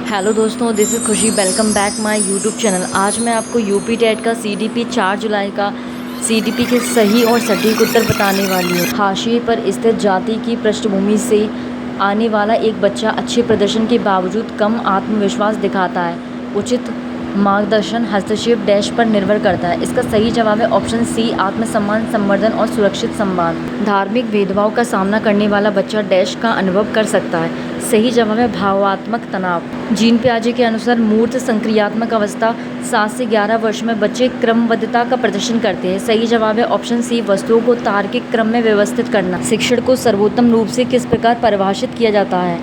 Hello दोस्तों, this is खुशी। Welcome back my YouTube channel. आज मैं आपको यूपी टेट का सीडीपी 4 जुलाई का सीडीपी के सही और सटीक उत्तर बताने वाली हूँ। हाशिए पर स्थित जाति की पृष्ठभूमि से आने वाला एक बच्चा अच्छे प्रदर्शन के बावजूद कम आत्मविश्वास दिखाता है। उचित मार्गदर्शन हस्तक्षेप डैश पर निर्भर करता है। इसका सही जवाब है ऑप्शन सी, आत्मसम्मान, संवर्धन और सुरक्षित संवाद। धार्मिक भेदभाव का सामना करने वाला बच्चा डैश का अनुभव कर सकता है। सही जवाब है भावात्मक तनाव। जीन पियाजे के अनुसार मूर्त संक्रियात्मक अवस्था 7 से 11 वर्ष में बच्चे क्रमबद्धता का प्रदर्शन करते हैं। सही जवाब है ऑप्शन सी, वस्तुओं को तार्किक क्रम में व्यवस्थित करना। शिक्षण को सर्वोत्तम रूप से किस प्रकार परिभाषित किया जाता है?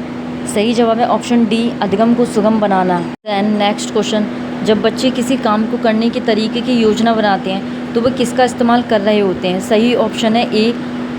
सही जवाब है ऑप्शन डी, अधिगम को सुगम बनाना। देन नेक्स्ट क्वेश्चन, जब बच्चे किसी काम को करने के तरीके की योजना बनाते हैं तो वे किसका इस्तेमाल कर रहे होते हैं? सही ऑप्शन है ए,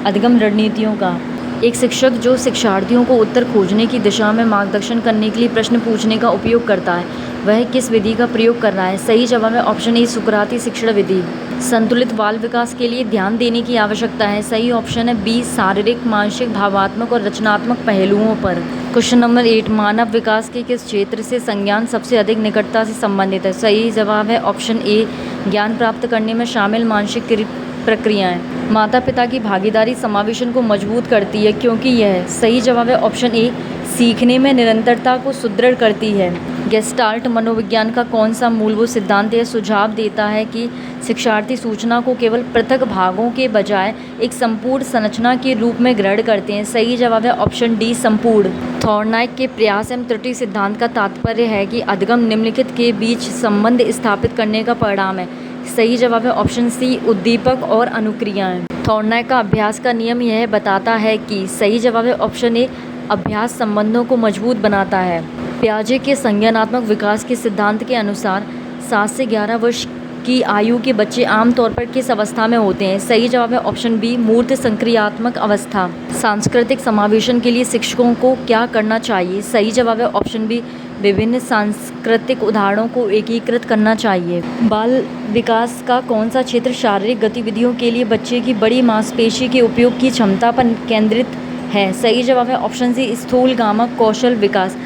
अधिगम रणनीतियों का। एक शिक्षक जो शिक्षार्थियों को उत्तर खोजने की दिशा में मार्गदर्शन करने के लिए प्रश्न पूछने का उपयोग करता है, वह किस विधि का प्रयोग कर रहा है? सही जवाब है ऑप्शन ए, सुकराती शिक्षण विधि। संतुलित बाल विकास के लिए ध्यान देने की आवश्यकता है। सही ऑप्शन है बी, शारीरिक, मानसिक, भावात्मक और रचनात्मक पहलुओं पर। क्वेश्चन नंबर 8, मानव विकास के किस क्षेत्र से संज्ञान सबसे अधिक निकटता से संबंधित है? सही जवाब है ऑप्शन ए, ज्ञान प्राप्त करने में शामिल मानसिक प्रक्रियाएं। माता पिता की भागीदारी समावेशन को मजबूत करती है क्योंकि यह। सही जवाब है ऑप्शन ए, सीखने में निरंतरता को सुदृढ़ करती है। गेस्टाल्ट मनोविज्ञान का कौन सा मूलभूत सिद्धांत यह सुझाव देता है कि शिक्षार्थी सूचना को केवल पृथक भागों के बजाय एक संपूर्ण संरचना के रूप में ग्रहण करते हैं? सही जवाब है ऑप्शन डी, संपूर्ण। थॉर्नाइक के प्रयास एवं त्रुटि सिद्धांत का तात्पर्य है कि अधिगम निम्नलिखित के बीच संबंध स्थापित करने का परिणाम है। सही जवाब है ऑप्शन सी, उद्दीपक और अनुक्रियाएं। थॉर्नाइक का अभ्यास का नियम यह बताता है कि। सही जवाब है ऑप्शन ए, अभ्यास संबंधों को मजबूत बनाता है। पियाजे के संज्ञानात्मक विकास के सिद्धांत के अनुसार 7 से 11 वर्ष की आयु के बच्चे आमतौर पर किस अवस्था में होते हैं? सही जवाब है ऑप्शन बी, मूर्त संक्रियात्मक अवस्था। सांस्कृतिक समावेशन के लिए शिक्षकों को क्या करना चाहिए? सही जवाब है ऑप्शन बी, विभिन्न सांस्कृतिक उदाहरणों को एकीकृत करना चाहिए। बाल विकास का कौन सा क्षेत्र शारीरिक गतिविधियों के लिए बच्चे की बड़ी मांसपेशी के उपयोग की क्षमता पर केंद्रित है? सही जवाब है ऑप्शन सी, स्थूलगामक कौशल विकास।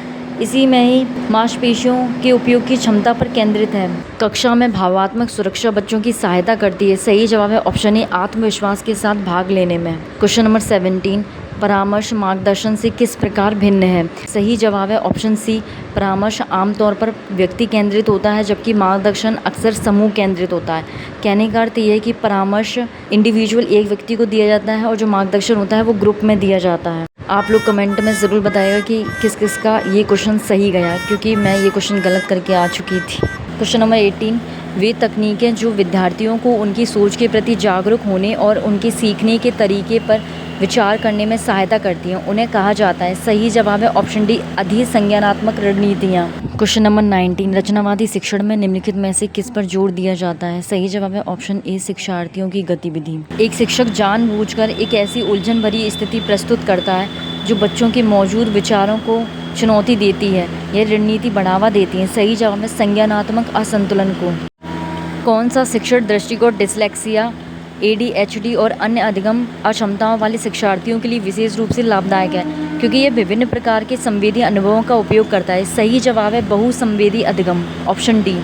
इसी में ही मांसपेशियों के उपयोग की क्षमता पर केंद्रित है। कक्षा में भावात्मक सुरक्षा बच्चों की सहायता करती है। सही जवाब है ऑप्शन ए, आत्मविश्वास के साथ भाग लेने में। क्वेश्चन नंबर 17, परामर्श मार्गदर्शन से किस प्रकार भिन्न है? सही जवाब है ऑप्शन सी, परामर्श आमतौर पर व्यक्ति केंद्रित होता है जबकि मार्गदर्शन अक्सर समूह केंद्रित होता है। कहने का अर्थ ये है कि परामर्श इंडिविजुअल एक व्यक्ति को दिया जाता है और जो मार्गदर्शन होता है वो ग्रुप में दिया जाता है। आप लोग कमेंट में ज़रूर बताइएगा कि किस किस का ये क्वेश्चन सही गया, क्योंकि मैं ये क्वेश्चन गलत करके आ चुकी थी। क्वेश्चन नंबर 18, वे तकनीकें जो विद्यार्थियों को उनकी सोच के प्रति जागरूक होने और उनके सीखने के तरीके पर विचार करने में सहायता करती हैं, उन्हें कहा जाता है? सही जवाब है ऑप्शन डी, अधिसंज्ञानात्मक रणनीतियाँ। क्वेश्चन नंबर 19, रचनावादी शिक्षण में निम्नलिखित में से किस पर जोर दिया जाता है? सही जवाब है ऑप्शन ए, शिक्षार्थियों की गतिविधि। एक शिक्षक जानबूझकर एक ऐसी उलझन भरी स्थिति प्रस्तुत करता है जो बच्चों के मौजूद विचारों को चुनौती देती है। यह रणनीति बढ़ावा देती है। सही जवाब है संज्ञानात्मक असंतुलन को। कौन सा शिक्षण दृष्टिकोण डिसलेक्सिया, ADHD और अन्य अधिगम अक्षमताओं वाले शिक्षार्थियों के लिए विशेष रूप से लाभदायक है? क्योंकि यह विभिन्न प्रकार के संवेदी अनुभवों का उपयोग करता है। सही जवाब है बहुसंवेदी अधिगम, ऑप्शन डी।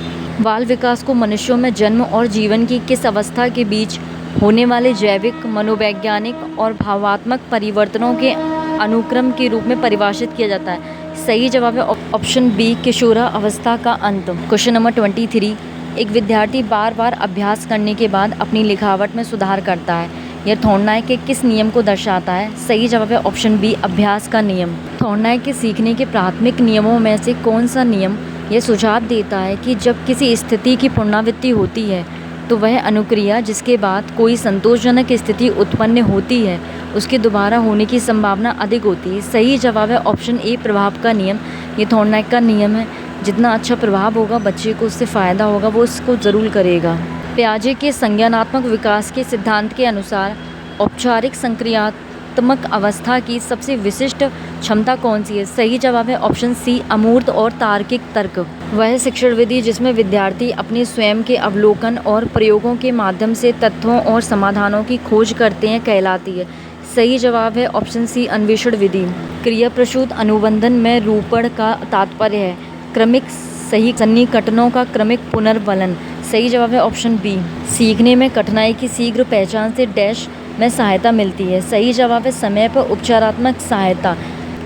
बाल विकास को मनुष्यों में जन्म और जीवन की किस अवस्था के बीच होने वाले जैविक, मनोवैज्ञानिक और भावात्मक परिवर्तनों के अनुक्रम के रूप में परिभाषित किया जाता है? सही जवाब है ऑप्शन बी, किशोरा अवस्था का अंत। क्वेश्चन नंबर 23, एक विद्यार्थी बार बार अभ्यास करने के बाद अपनी लिखावट में सुधार करता है। यह थॉर्नाइक के किस नियम को दर्शाता है? सही जवाब है ऑप्शन बी, अभ्यास का नियम। थॉर्नाइक के सीखने के प्राथमिक नियमों में से कौन सा नियम यह सुझाव देता है कि जब किसी स्थिति की पुनरावृत्ति होती है तो वह अनुक्रिया जिसके बाद कोई संतोषजनक स्थिति उत्पन्न होती है उसके दोबारा होने की संभावना अधिक होती है? सही जवाब है ऑप्शन ए, प्रभाव का नियम। ये थॉर्नाइक का नियम है। जितना अच्छा प्रभाव होगा बच्चे को, उससे फ़ायदा होगा, वो उसको ज़रूर करेगा। पियाजे के संज्ञानात्मक विकास के सिद्धांत के अनुसार औपचारिक संक्रियात्मक अवस्था की सबसे विशिष्ट क्षमता कौन सी है? सही जवाब है ऑप्शन सी, अमूर्त और तार्किक तर्क। वह शिक्षण विधि जिसमें विद्यार्थी अपने स्वयं के अवलोकन और प्रयोगों के माध्यम से तथ्यों और समाधानों की खोज करते हैं कहलाती है। सही जवाब है ऑप्शन सी, अन्वेषण विधि। क्रिया प्रसूत अनुबंधन में रूपण का तात्पर्य है क्रमिक सही सन्निकटनों का क्रमिक पुनर्वलन। सही जवाब है ऑप्शन बी। सीखने में कठिनाई की शीघ्र पहचान से डैश में सहायता मिलती है। सही जवाब है समय पर उपचारात्मक सहायता।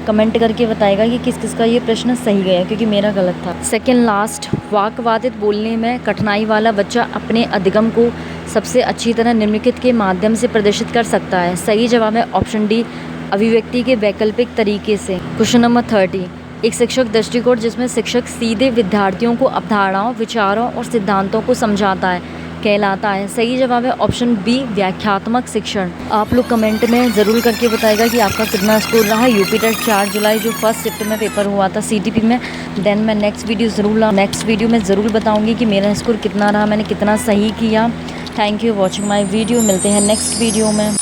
कमेंट करके बताएगा कि किस किस का ये प्रश्न सही गया, क्योंकि मेरा गलत था। सेकंड लास्ट, वाक्वादित बोलने में कठिनाई वाला बच्चा अपने अधिगम को सबसे अच्छी तरह निम्नलिखित के माध्यम से प्रदर्शित कर सकता है। सही जवाब है ऑप्शन डी, अभिव्यक्ति के वैकल्पिक तरीके से। क्वेश्चन नंबर 30, एक शिक्षक दृष्टिकोण जिसमें शिक्षक सीधे विद्यार्थियों को अवधारणाओं, विचारों और सिद्धांतों को समझाता है कहलाता है। सही जवाब है ऑप्शन बी, व्याख्यात्मक शिक्षण। आप लोग कमेंट में ज़रूर करके बताएगा कि आपका कितना स्कोर रहा यूपी टेट 4 जुलाई जो फर्स्ट शिफ्ट में पेपर हुआ था CDP में। देन मैं नेक्स्ट वीडियो में ज़रूर बताऊंगी कि मेरा स्कोर कितना रहा, मैंने कितना सही किया। Thank you watching my video. मिलते हैं नेक्स्ट वीडियो में।